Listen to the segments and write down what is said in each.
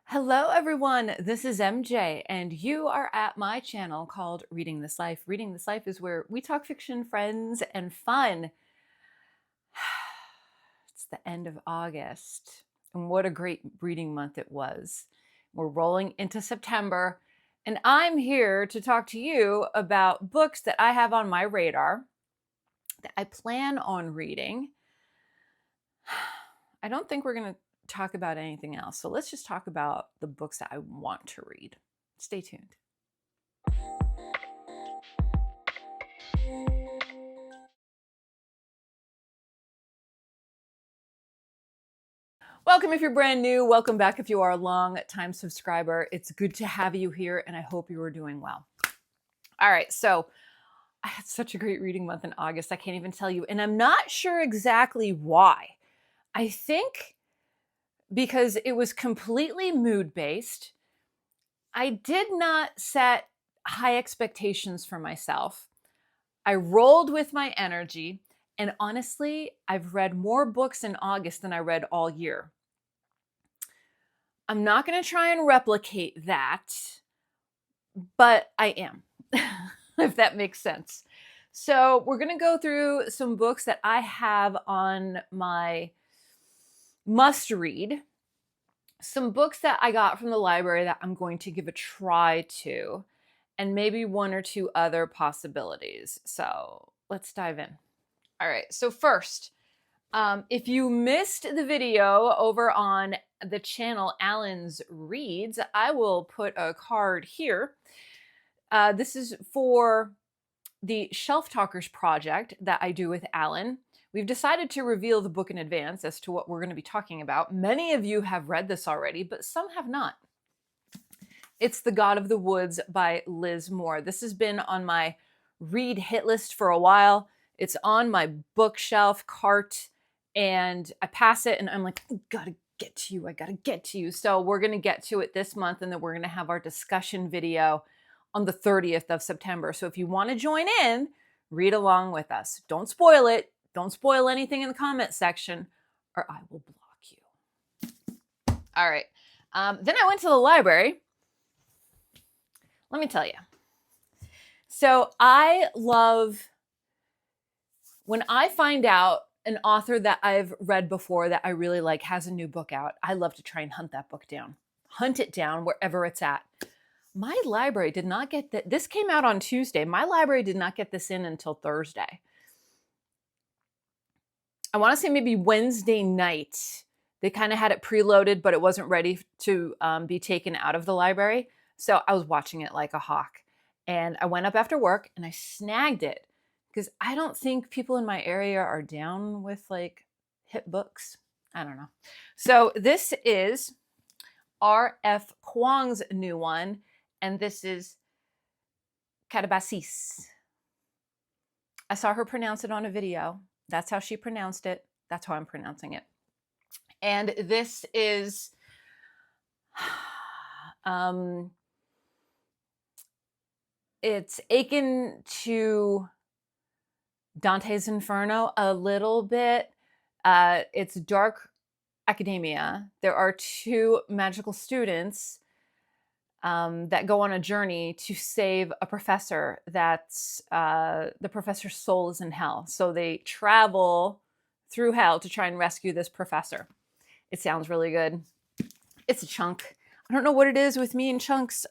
Hello, everyone. This is MJ, and you are at my channel called Reading This Life. Reading This Life is where we talk fiction, friends, and fun. It's the end of August, and what a great reading month it was. We're rolling into September, and I'm here to talk to you about books that I have on my radar that I plan on reading. I don't think we're going to talk about anything else. So let's just talk about the books that I want to read. Stay tuned. Welcome if you're brand new. Welcome back if you are a long-time subscriber. It's good to have you here, and I hope you are doing well. All right, so I had such a great reading month in August. I can't even tell you, and I'm not sure exactly why. I think because it was completely mood-based. I did not set high expectations for myself. I rolled with my energy, and honestly, I've read more books in August than I read all year. I'm not going to try and replicate that, but I am, if that makes sense. So we're going to go through some books that I have on my must read, some books that I got from the library that I'm going to give a try to, and maybe one or two other possibilities. So let's dive in. All right, so first, if you missed the video over on the channel Alan's Reads, I will put a card here. This is for the Shelf Talkers project that I do with Alan. We've decided to reveal the book in advance as to what we're going to be talking about. Many of you have read this already, but some have not. It's The God of the Woods by Liz Moore. This has been on my read hit list for a while. It's on my bookshelf cart, and I pass it and I'm like, I gotta get to you. So we're gonna get to it this month, and then we're gonna have our discussion video on the 30th of September. So if you wanna join in, read along with us. Don't spoil it. Don't spoil anything in the comment section or I will block you. All right. Then I went to the library. Let me tell you. So I love when I find out an author that I've read before that I really like has a new book out. I love to try and hunt that book down. Hunt it down wherever it's at. My library did not get that. This came out on Tuesday. My library did not get this in until Thursday. I want to say maybe Wednesday night. They kind of had it preloaded, but it wasn't ready to be taken out of the library. So I was watching it like a hawk. And I went up after work and I snagged it because I don't think people in my area are down with like hit books. I don't know. So this is R.F. Kuang's new one, and this is Pisces. I saw her pronounce it on a video. That's how she pronounced it. That's how I'm pronouncing it. And this is it's akin to Dante's Inferno a little bit. It's dark academia. There are two magical students that go on a journey to save a professor that's the professor's soul is in hell. So they travel through hell to try and rescue this professor. It sounds really good. It's a chunk. I don't know what it is with me and chunks.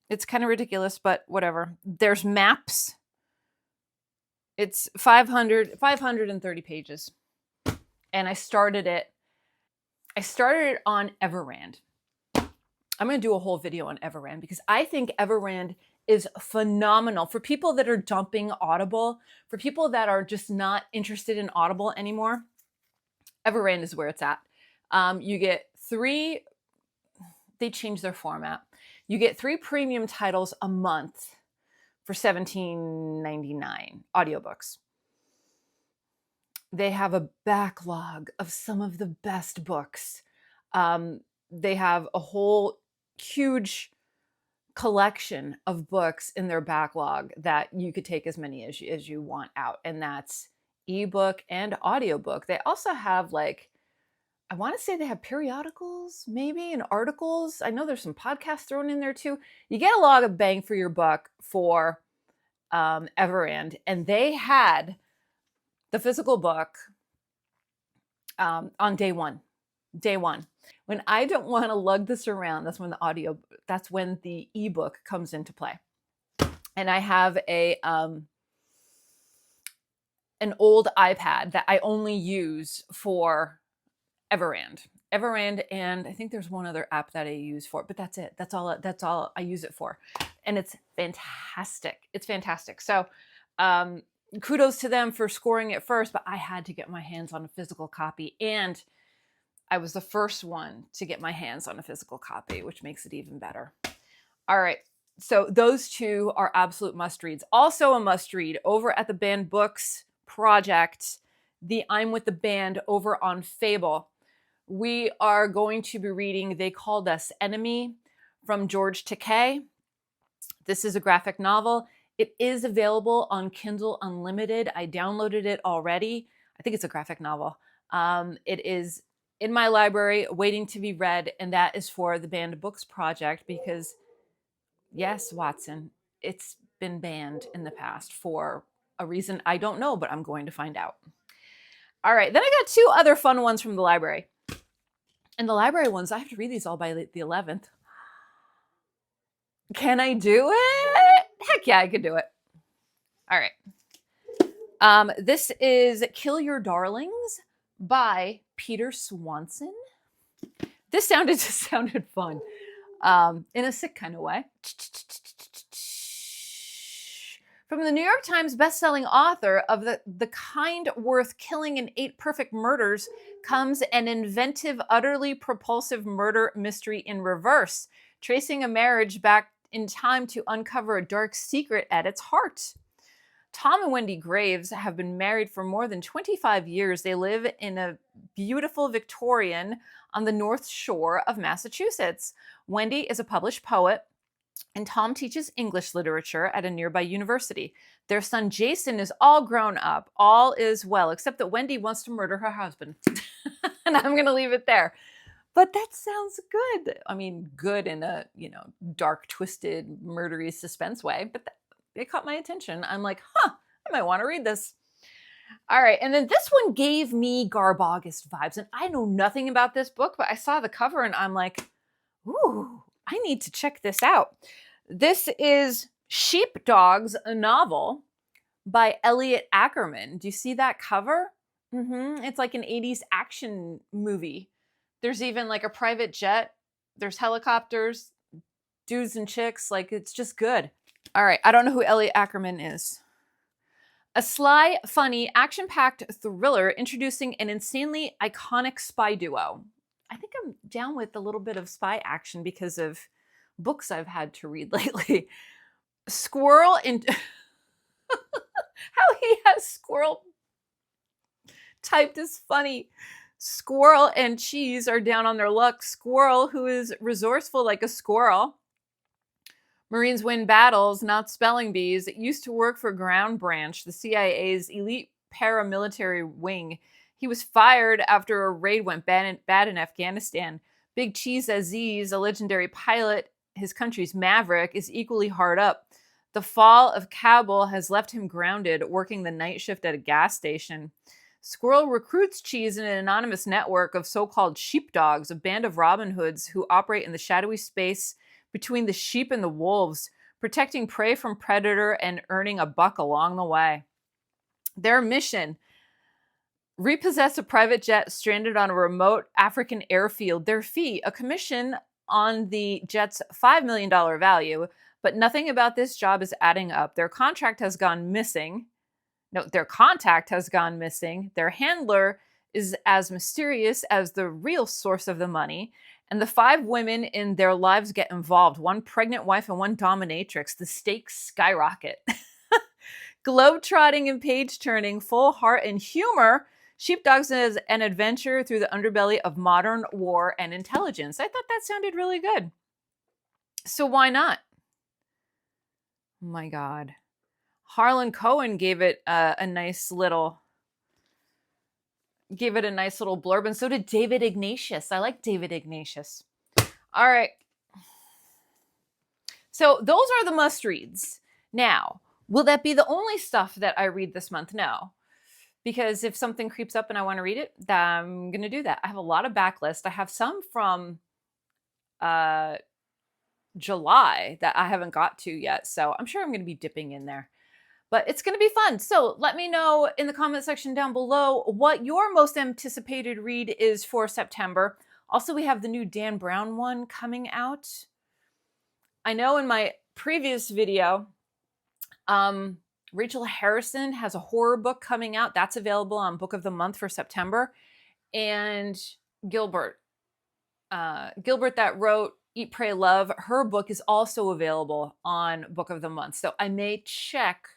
It's kind of ridiculous, but whatever. There's maps. It's 530 pages. And I started it on Everand. I'm going to do a whole video on Everand because I think Everand is phenomenal for people that are dumping Audible, for people that are just not interested in Audible anymore. Everand is where it's at. You get three, they changed their format. You get 3 premium titles a month for $17.99 audiobooks. They have a backlog of some of the best books. They have a whole huge collection of books in their backlog that you could take as many as you want out. And that's ebook and audiobook. They also have like I want to say they have periodicals, maybe, and articles. I know there's some podcasts thrown in there too. You get a lot of bang for your buck for Everand, and they had the physical book on day one. Day one. When I don't want to lug this around, that's when the ebook comes into play. And I have an old iPad that I only use for Everand, and I think there's one other app that I use for it, but that's it. That's all I use it for, and it's fantastic. It's fantastic. So, kudos to them for scoring it first. But I had to get my hands on a physical copy, and I was the first one to get my hands on a physical copy, which makes it even better. All right. So those two are absolute must reads. Also a must read over at the Banned Books project, the I'm with the Band over on Fable. We are going to be reading They Called Us Enemy from George Takei. This is a graphic novel. It is available on Kindle Unlimited. I downloaded it already. I think it's a graphic novel. It is in my library waiting to be read, and that is for the Banned Books project because, yes, Watson, it's been banned in the past for a reason I don't know, but I'm going to find out. All right, then I got two other fun ones from the library. And the library ones, I have to read these all by the 11th. Can I do it? Heck yeah, I could do it. All right. This is Kill Your Darlings by Peter Swanson. This sounded fun in a sick kind of way. From the New York Times bestselling author of The Kind Worth Killing in 8 Perfect Murders comes an inventive, utterly propulsive murder mystery in reverse, tracing a marriage back in time to uncover a dark secret at its heart. Tom and Wendy Graves have been married for more than 25 years. They live in a beautiful Victorian on the North Shore of Massachusetts. Wendy is a published poet, and Tom teaches English literature at a nearby university. Their son Jason is all grown up. All is well, except that Wendy wants to murder her husband. And I'm going to leave it there. But that sounds good. I mean, good in a, dark, twisted, murdery suspense way. But it caught my attention. I'm like, I might want to read this. All right. And then this one gave me Garbogus vibes. And I know nothing about this book, but I saw the cover and I'm like, ooh, I need to check this out. This is Sheepdogs, a novel by Elliot Ackerman. Do you see that cover? It's like an 80s action movie. There's even like a private jet. There's helicopters, dudes and chicks. Like, it's just good. All right. I don't know who Elliot Ackerman is. A sly, funny, action-packed thriller introducing an insanely iconic spy duo. I think I'm down with a little bit of spy action because of books I've had to read lately. Squirrel and how he has squirrel typed is funny. Squirrel and Cheese are down on their luck. Squirrel, who is resourceful like a squirrel. Marines win battles, not spelling bees. It used to work for Ground Branch, the CIA's elite paramilitary wing. He was fired after a raid went bad in Afghanistan. Big Cheese Aziz, a legendary pilot, his country's maverick, is equally hard up. The fall of Kabul has left him grounded, working the night shift at a gas station. Squirrel recruits Cheese in an anonymous network of so-called sheepdogs, a band of Robin Hoods who operate in the shadowy space between the sheep and the wolves, protecting prey from predator and earning a buck along the way. Their mission: repossess a private jet stranded on a remote African airfield. Their fee: a commission on the jet's $5 million value, but nothing about this job is adding up. Their contact has gone missing. Their handler is as mysterious as the real source of the money. And the 5 women in their lives get involved. 1 pregnant wife and 1 dominatrix. The stakes skyrocket. Globe-trotting and page-turning, full heart and humor, Sheepdogs is an adventure through the underbelly of modern war and intelligence. I thought that sounded really good. So why not? Oh my God. Harlan Cohen gave it a nice little gave it a nice little blurb, and so did David Ignatius. I like David Ignatius. All right. So those are the must-reads. Now, will that be the only stuff that I read this month? No. Because if something creeps up and I want to read it, I'm going to do that. I have a lot of backlist. I have some from July that I haven't got to yet. So I'm sure I'm going to be dipping in there. But it's going to be fun. So let me know in the comment section down below what your most anticipated read is for September. Also, we have the new Dan Brown one coming out. I know in my previous video, Rachel Harrison has a horror book coming out. That's available on Book of the Month for September. And Gilbert that wrote Eat, Pray, Love, her book is also available on Book of the Month. So I may check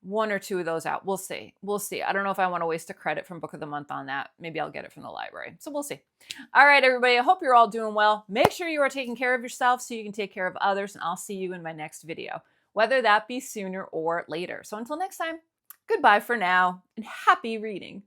one or two of those out. We'll see. We'll see. I don't know if I want to waste a credit from Book of the Month on that. Maybe I'll get it from the library. So we'll see. All right, everybody. I hope you're all doing well. Make sure you are taking care of yourself so you can take care of others. And I'll see you in my next video, whether that be sooner or later. So until next time, goodbye for now and happy reading.